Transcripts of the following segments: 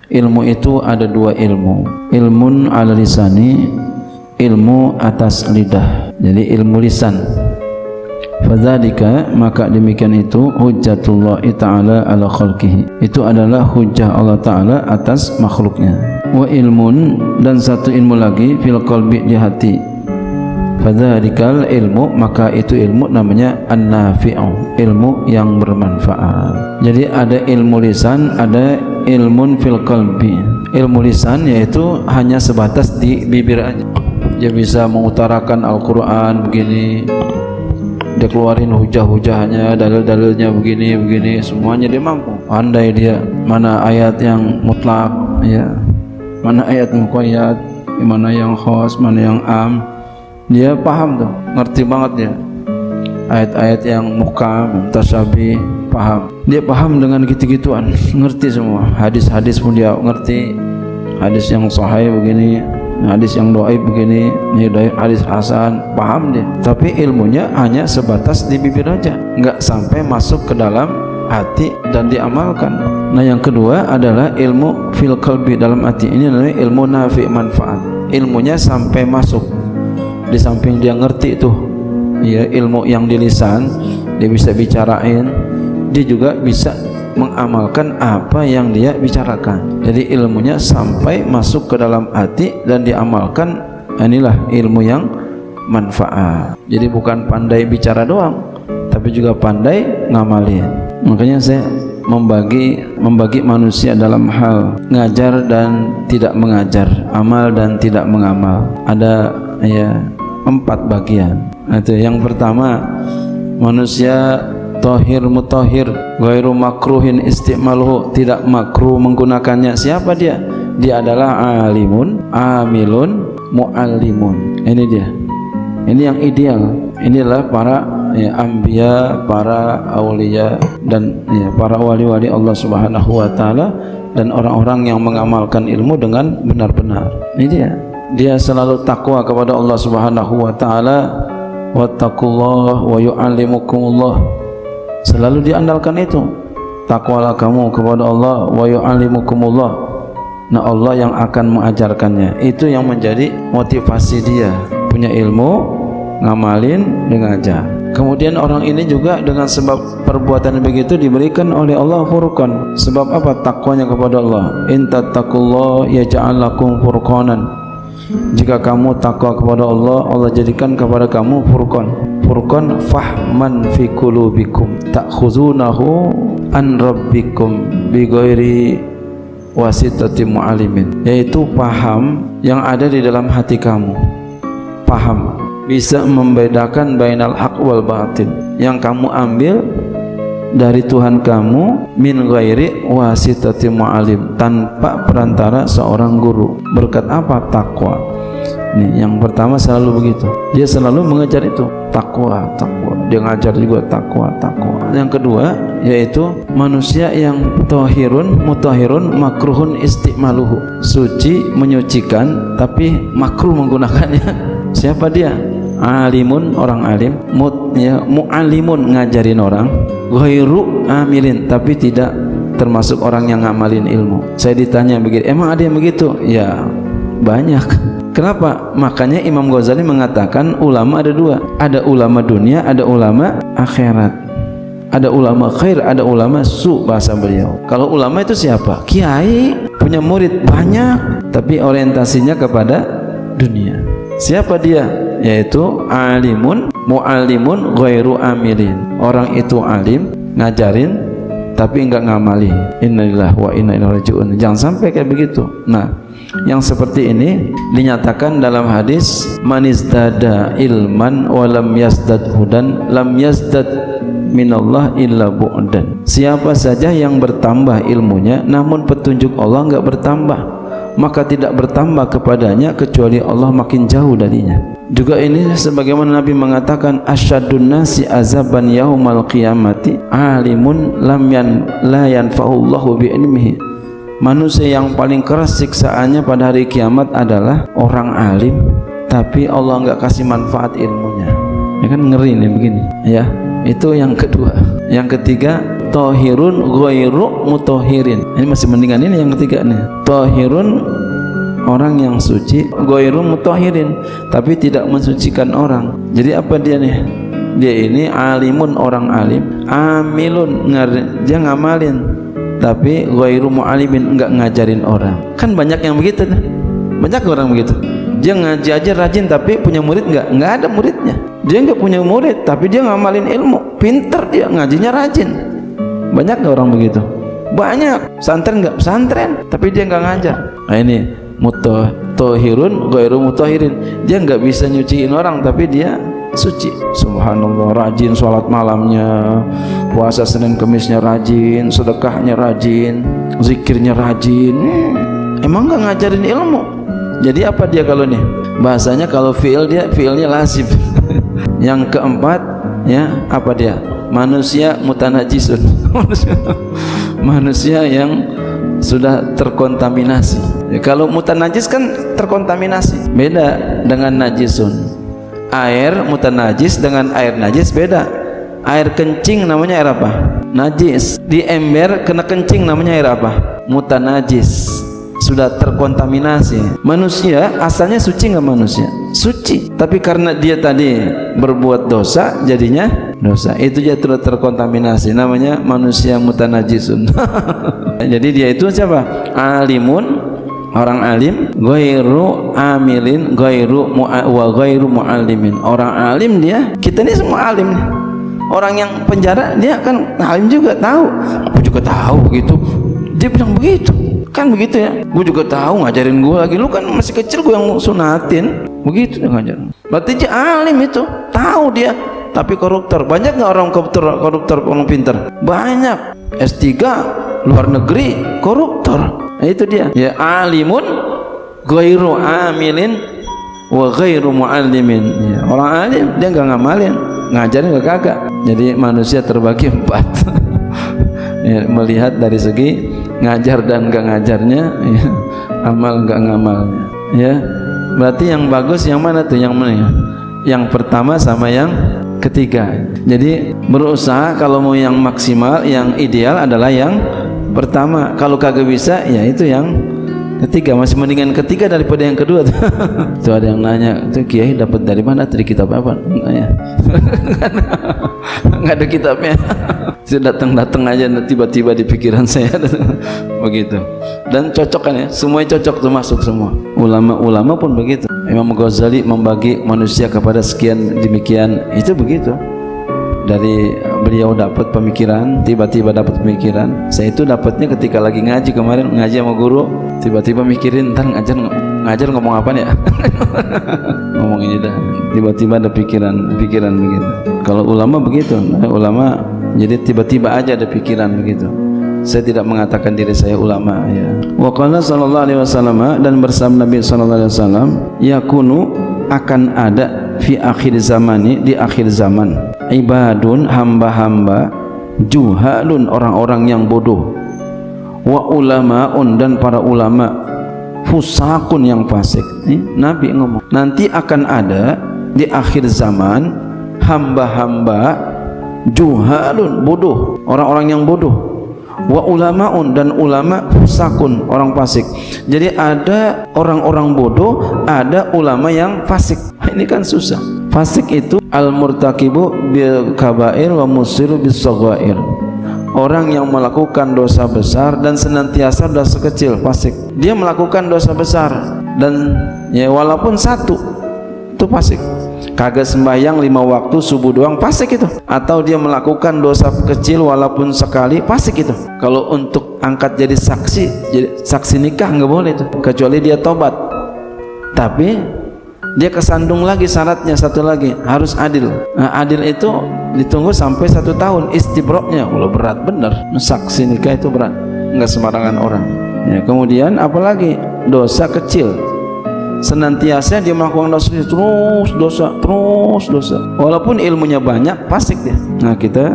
Ilmu itu ada dua ilmu, ilmun ala lisani, ilmu atas lidah. Jadi ilmu lisan. Fadzalika, maka demikian itu hujjatullah ta'ala ala khalqihi, itu adalah hujjah Allah Ta'ala atas makhluknya. Wa ilmun, dan satu ilmu lagi, fil qalbi, di hati. Fadzalikal ilmu, maka itu ilmu namanya an-nafi'u, ilmu yang bermanfaat. Jadi ada ilmu lisan, ada ilmun fil qalbi. Ilmu lisan yaitu hanya sebatas di bibir aja. Dia bisa mengutarakan Al-Quran begini, dia keluarin hujah-hujahnya, dalil-dalilnya begini, semuanya dia mampu. Andai dia mana ayat yang mutlak, ya, mana ayat muqayyad, mana yang khas, mana yang am, dia paham tuh, ngerti banget dia. Ayat-ayat yang muhkam, tasyabih, paham. Dia paham dengan gitu-gituan, ngerti semua. Hadis-hadis pun dia ngerti. Hadis yang sahih begini, hadis yang dhaif begini, hadis hasan, paham dia. Tapi ilmunya hanya sebatas di bibir aja, nggak sampai masuk ke dalam hati dan diamalkan. Nah, yang kedua adalah ilmu fil qalbi, dalam hati. Ini namanya ilmu nafi, manfaat. Ilmunya sampai masuk. Di samping dia ngerti tuh, ya, ilmu yang di lisan, dia bisa bicarain, dia juga bisa mengamalkan apa yang dia bicarakan. Jadi ilmunya sampai masuk ke dalam hati dan diamalkan. Inilah ilmu yang manfaat. Jadi bukan pandai bicara doang, tapi juga pandai ngamalin. Makanya saya membagi manusia dalam hal ngajar dan tidak mengajar, amal dan tidak mengamal. Ada, ya, 4 bagian. Itu yang pertama, manusia tahir mutahhir, ghairu makruhin istimaluhu, tidak makruh menggunakannya. Siapa dia? Dia adalah alimun, amilun, muallimun. Ini dia. Ini yang ideal. Inilah para, ya, anbiya, para aulia, dan, ya, para wali-wali Allah Subhanahu wa taala, dan orang-orang yang mengamalkan ilmu dengan benar-benar. Ini dia. Dia selalu takwa kepada Allah Subhanahu wa taala, wattaqullah wa yu'allimukumullah. Selalu diandalkan itu. Takwalah kamu kepada Allah, wa yu'allimukumullah. Nah, Allah yang akan mengajarkannya. Itu yang menjadi motivasi dia. Punya ilmu, ngamalin, dan ngajar. Kemudian orang ini juga dengan sebab perbuatan begitu diberikan oleh Allah furqan. Sebab apa? Takwanya kepada Allah. In tattaqullah yaj'al lakum furqanan. Jika kamu takwa kepada Allah, Allah jadikan kepada kamu furqan. Furqan fahman fi qulubikum ta'khuzunahu an rabbikum bi ghairi wasitati mu'alimin, yaitu paham yang ada di dalam hati kamu. Paham bisa membedakan bainal haq wal batil, yang kamu ambil dari Tuhan kamu min ghairi wasitati mu'alim, tanpa perantara seorang guru. Berkat apa? Takwa. Nih, yang pertama selalu begitu. Dia selalu mengejar itu, takwa. Dia ngajar juga takwa. Yang kedua yaitu manusia yang tahirun mutahhirun makruhun istimaluhu, suci, menyucikan, tapi makruh menggunakannya. Siapa dia? Alimun, orang alim, mu'alimun, ngajarin orang, ghairu amilin, tapi tidak termasuk orang yang ngamalin ilmu. Saya ditanya begitu, emang ada yang begitu? Ya, banyak. Kenapa? Makanya Imam Ghazali mengatakan ulama ada 2, ada ulama dunia, ada ulama akhirat. Ada ulama khair, ada ulama su, bahasa beliau. Kalau ulama itu siapa? Kiai, punya murid banyak, tapi orientasinya kepada dunia. Siapa dia? Yaitu alimun, mu'allimun, ghairu amilin. Orang itu alim, ngajarin, tapi enggak ngamali. Innalillahi wa inna ilaihi raji'un. Jangan sampai kayak begitu. Nah, yang seperti ini dinyatakan dalam hadis, manizdada ilman wa lam yazdad hudan lam yazdad minallah illa bu'dan. Siapa saja yang bertambah ilmunya namun petunjuk Allah enggak bertambah, maka tidak bertambah kepadanya kecuali Allah makin jauh darinya. Juga ini sebagaimana Nabi mengatakan, asyadun nasi azaban yaumal qiyamati alimun la yanfa'ullahu bi'ilmihi. Manusia yang paling keras siksaannya pada hari kiamat adalah orang alim tapi Allah enggak kasih manfaat ilmunya. Ya kan, ngeri nih begini, ya. Itu yang kedua. Yang ketiga, tahirun ghairu mutahhirin. Ini masih mendingan ini yang ketiga nih. Tahirun orang yang suci, ghairu mutahhirin tapi tidak mensucikan orang. Jadi apa dia nih? Dia ini alimun, orang alim, amilun, dia ngamalin tapi ghairu mu'alimin, enggak ngajarin orang. Kan banyak yang begitu tuh. Banyak orang begitu. Dia ngaji aja rajin tapi punya murid enggak? Enggak ada muridnya. Dia enggak punya murid tapi dia ngamalin ilmu. Pinter dia, ngajinya rajin. Banyak enggak orang begitu? Banyak. Pesantren enggak? Pesantren tapi dia enggak ngajar. Nah ini mutahhirun ghairu mutahhirin. Dia enggak bisa nyuciin orang tapi dia suci. Subhanallah, rajin sholat malamnya, puasa Senin Kemisnya rajin, sedekahnya rajin, zikirnya rajin. Emang enggak ngajarin ilmu. Jadi apa dia kalau nih? Bahasanya kalau fiilnya lazim. Yang keempat ya, apa dia? Manusia mutanajisun. Manusia yang sudah terkontaminasi. Ya, kalau mutanajis kan terkontaminasi. Beda dengan najisun. Air mutanajis dengan air najis beda. Air kencing namanya air apa? Najis. Di ember kena kencing namanya air apa? Mutanajis. Sudah terkontaminasi. Manusia asalnya suci nggak manusia? Suci. Tapi karena dia tadi berbuat dosa, jadinya dosa. Itu dia sudah terkontaminasi. Namanya manusia mutanajisun. Jadi dia itu siapa? Alimun, orang alim, ghairu amilin, ghairu muallimin. Orang alim dia, kita ini semua alim. Orang yang penjara dia kan alim juga, tahu. Aku juga tahu begitu. Dia bilang begitu. Kan begitu ya. Gue juga tahu, ngajarin gue lagi. Lu kan masih kecil, gue yang sunatin. Begitu dia ngajarin. Berarti dia alim itu, tahu dia. Tapi koruptor. Banyak nggak orang koruptor orang pintar? Banyak. S3 luar negeri koruptor. Nah, itu dia. Ya alimun ghairu amilin wa ghairu muallimin. Ya, orang alim dia nggak ngamalin, ngajarin nggak kagak. Jadi manusia terbagi 4. Ya, melihat dari segi ngajar dan nggak ngajarnya, ya, amal nggak ngamalnya. Ya, berarti yang bagus yang mana tuh? Yang mana? Yang pertama sama yang ketiga. Jadi berusaha kalau mau yang maksimal, yang ideal adalah yang pertama. Kalau kagak bisa, ya itu yang ketiga. Masih mendingan ketiga daripada yang kedua. Tuh ada yang nanya, itu Kiai dapat dari mana? Dari kitab apa? Nanya. Nggak ada kitabnya. Saya datang aja tiba-tiba di pikiran saya. Begitu. Dan cocok kan ya? Semuanya cocok tuh, masuk semua. Ulama-ulama pun begitu. Imam Ghazali membagi manusia kepada sekian demikian, itu begitu. Dari beliau dapat pemikiran, tiba-tiba dapat pemikiran. Saya itu dapatnya ketika lagi ngaji kemarin, ngaji sama guru, tiba-tiba mikirin ntar ngajar ngomong apa nih ya. Ngomong ini dah, tiba-tiba ada pikiran begitu. Kalau ulama begitu, ulama jadi tiba-tiba aja ada pikiran begitu. Saya tidak mengatakan diri saya ulama ya. Wa qala sallallahu alaihi wasallam, dan bersama Nabi sallallahu alaihi wasallam, yakunu akan ada fi akhir zamani, di akhir zaman, ibadun, hamba-hamba, juhalun, orang-orang yang bodoh, wa ulamaun, dan para ulama, fusakun, yang fasik. Nabi ngomong nanti akan ada di akhir zaman hamba-hamba juhalun, bodoh, orang-orang yang bodoh, wa ulamaun, dan ulama, fusakun, orang fasik. Jadi ada orang-orang bodoh, ada ulama yang fasik. Ini kan susah. Fasik itu al-murtakibu bil kabair wa musiru bis saghair. Orang yang melakukan dosa besar dan senantiasa dosa kecil, fasik. Dia melakukan dosa besar dan ya walaupun satu, itu fasik. Kagak sembahyang 5 waktu subuh doang, fasik itu. Atau dia melakukan dosa kecil walaupun sekali, fasik itu. Kalau untuk angkat jadi saksi nikah nggak boleh itu, kecuali dia tobat. Tapi dia kesandung lagi, syaratnya satu lagi, harus adil. Nah, adil itu ditunggu sampai 1 tahun istibroknya. Udah berat bener, saksi nikah itu berat, nggak sembarangan orang ya. Kemudian apalagi dosa kecil, senantiasa dia melakukan dosa, terus dosa, walaupun ilmunya banyak, fasik dia. Nah, kita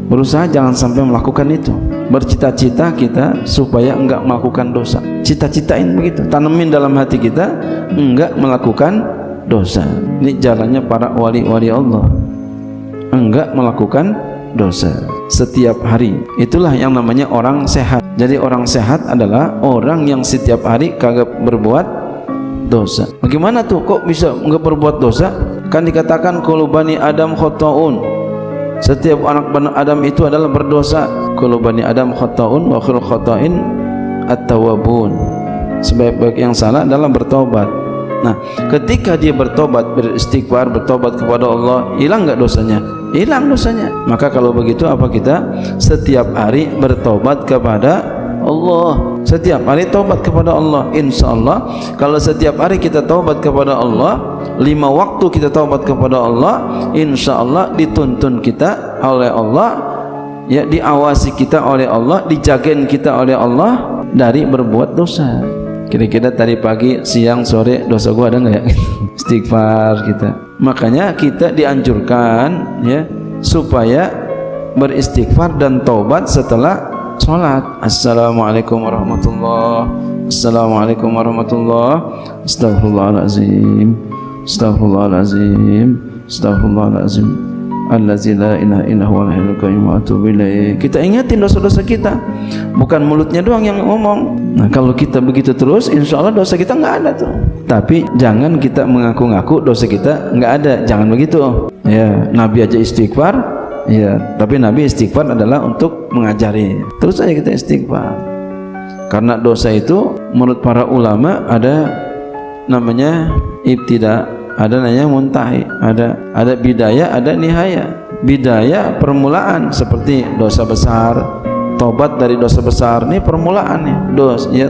berusaha jangan sampai melakukan itu. Bercita-cita kita supaya enggak melakukan dosa. Cita-citain begitu, tanemin dalam hati kita enggak melakukan dosa. Ini jalannya para wali-wali Allah, enggak melakukan dosa. setiap hari. Itulah yang namanya orang sehat. Jadi orang sehat adalah orang yang setiap hari kagak berbuat dosa. Bagaimana tuh kok bisa enggak berbuat dosa? Kan dikatakan kullu bani Adam khata'un. Setiap anak bani Adam itu adalah berdosa. Kullu bani Adam khata'un wa khairul khata'in at-tawwabun. Sebaik-baik yang salah adalah bertobat. Nah, ketika dia bertobat, beristighfar, bertobat kepada Allah, hilang enggak dosanya? Hilang dosanya. Maka kalau begitu apa kita setiap hari bertobat kepada Allah? Setiap hari tobat kepada Allah. Insya Allah kalau setiap hari kita tobat kepada Allah, 5 waktu kita tobat kepada Allah, insya Allah dituntun kita oleh Allah, ya, diawasi kita oleh Allah, dijagain kita oleh Allah dari berbuat dosa. Kira-kira tadi pagi, siang, sore dosa gua ada nggak ya? Istighfar kita. Makanya kita dianjurkan, ya, supaya beristighfar dan taubat setelah sholat. Assalamualaikum warahmatullahi. Assalamualaikum warahmatullahi. Astaghfirullahaladzim. Astaghfirullahaladzim. Astaghfirullahaladzim. Allazi la ilaha illa huwal hayyul qayyum wa atubu ilaih. Kita ingatin dosa-dosa kita, bukan mulutnya doang yang ngomong. Nah, kalau kita begitu terus, insya Allah dosa kita nggak ada tuh. Tapi jangan kita mengaku-ngaku dosa kita nggak ada. Jangan begitu. Ya, Nabi aja istighfar. Ya, tapi Nabi istighfar adalah untuk mengajari. Terus aja kita istighfar. Karena dosa itu menurut para ulama ada namanya ibtida, ada namanya muntahi, ada bidaya, ada nihaya. Bidaya permulaan seperti dosa besar, taubat dari dosa besar, ini permulaannya. Dosa, ya,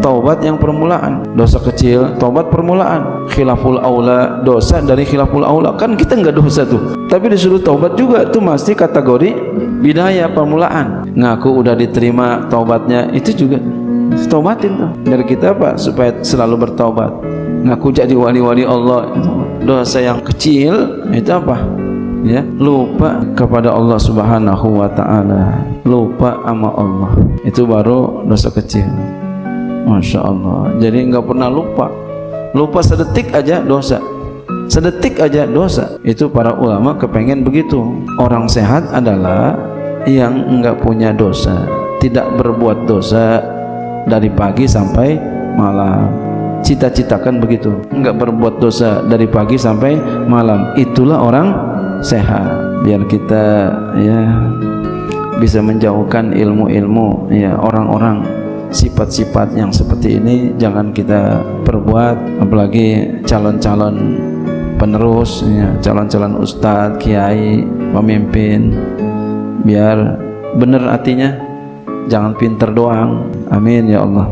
taubat yang permulaan. Dosa kecil, taubat permulaan. Khilaful aula, dosa dari khilaful aula. Kan kita enggak dosa tuh, tapi disuruh taubat juga, itu masih kategori bidaya permulaan. Ngaku udah diterima taubatnya, itu juga taubatin tuh. Dari kita apa? Supaya selalu bertaubat. Ngaku jadi wali-wali Allah, dosa yang kecil itu apa? Ya, lupa kepada Allah Subhanahu wa taala, lupa sama Allah, itu baru dosa kecil. Masya Allah. Jadi enggak pernah lupa. Lupa sedetik aja dosa, sedetik aja dosa. Itu para ulama kepengen begitu. Orang sehat adalah yang enggak punya dosa, tidak berbuat dosa dari pagi sampai malam. Cita-citakan begitu, enggak berbuat dosa dari pagi sampai malam. Itulah orang sehat. Biar kita, ya, bisa menjauhkan ilmu-ilmu, ya, orang-orang sifat-sifat yang seperti ini jangan kita perbuat. Apalagi calon-calon penerus, ya, calon-calon ustadz, kiai, pemimpin. Biar benar hatinya, jangan pinter doang. Amin ya Allah.